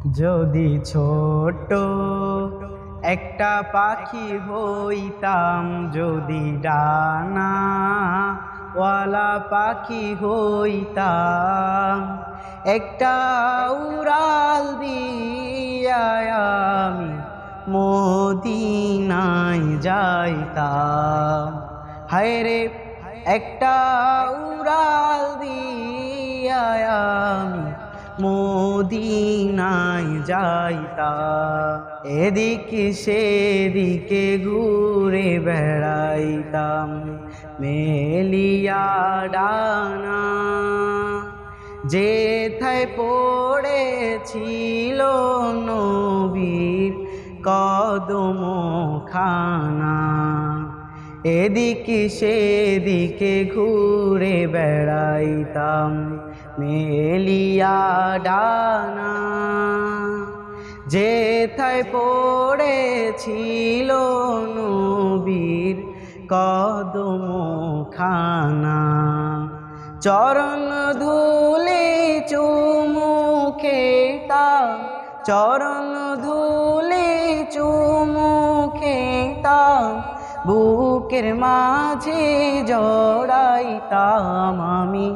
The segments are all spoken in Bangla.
যদি ছোট একটা পাখি হইতাম, যদি ডানা ওয়ালা পাখি হইতাম, একটা উড়াল দিয়া আমি মদিনায় যাইতাম। হায় রে, একটা উড়াল দিয়া আমি মদিনায় যাইতাম। এদিকে সেদিকে ঘুরে বেড়াইতাম মেলিয়া ডানা, যেথায় পড়েছিল নবীর কদম খানা। এদিকে সেদিকে ঘুরে বেড়াইতাম মেলিয়া ডানা, যেথায় পড়েছিল নবীর কদম খানা। চরণ ধুলি চুমু খেতাম, চরণ ধুলি চুমু খেতাম, বুকের মাঝে জড়াইতাম আমি,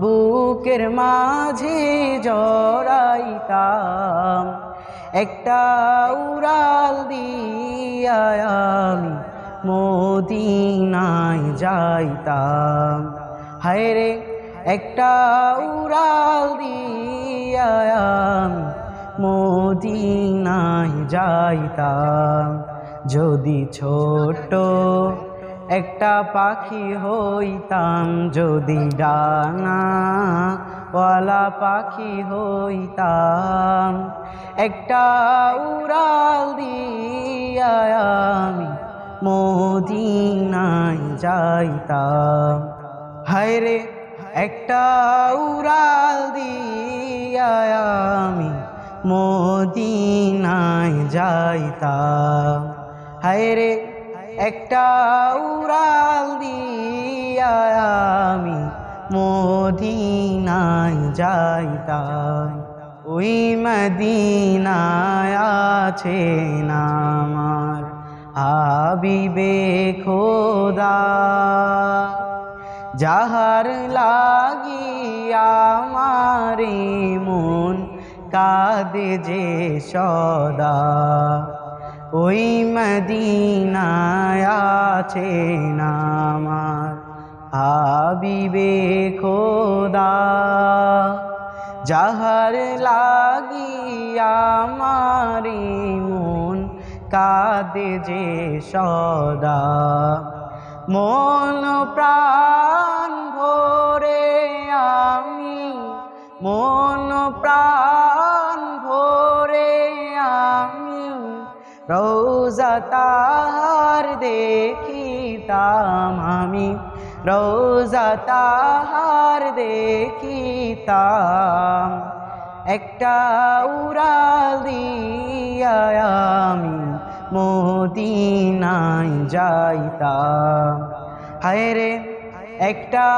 বুকের মাঝে জড়াইতাম। একটা উড়াল দিয়া আমি মদিনায় যাইতাম। হায় রে, একটা উড়াল দিয়া আমি মদিনায় যাইতাম। যদি ছোট একটা পাখি হইতাম, যদি ডানা ওয়ালা পাখি হইতাম, একটা উড়াল দিয়া আমি মদিনায় যাইতাম। হায় রে, একটা উড়াল দিয়া আমি মদিনায় যাইতাম। হায় রে, একটা উড়াল দিয়া আমি মদিনায় যাইতাম। ওই মদিনায় আছেন আমার হাবিবে খোদা, যাহার লাগিয়া আমারে মন কাঁদে যে সদা। ওই মদিনায় আছেন আমার হাবিবে খোদা, যাহার লাগিয়া আমারে মন কাঁদে যে সদা। মন প্রাণ ভরে আমি, মন প্রাণ ভরে আমি রওজা তাহার দেখিতাম আমি, রওজা তাহার দেখিতাম। একটা উড়াল দিয়া আমি মদিনায় যাইতাম। হায় রে, একটা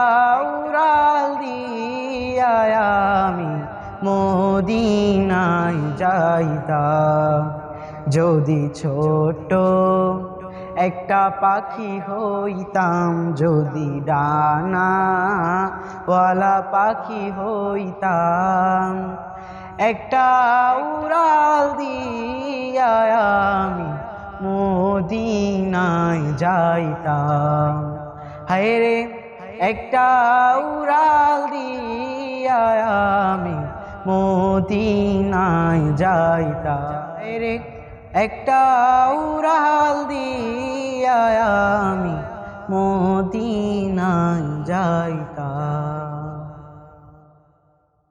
উড়াল দিয়া আমি মদিনায় যাইতাম। যদি ছোট একটা পাখি হইতাম, যদি ডানা ওয়ালা পাখি হইতাম, একটা উড়াল দিয়া আমি মদিনায় যাইতাম। হায় রে, একটা উড়াল দিয়া আমি মদিনায় যাইতাম। হায় রে, একটা উড়াল দিয়া আমি মদিনায় যাইতাম।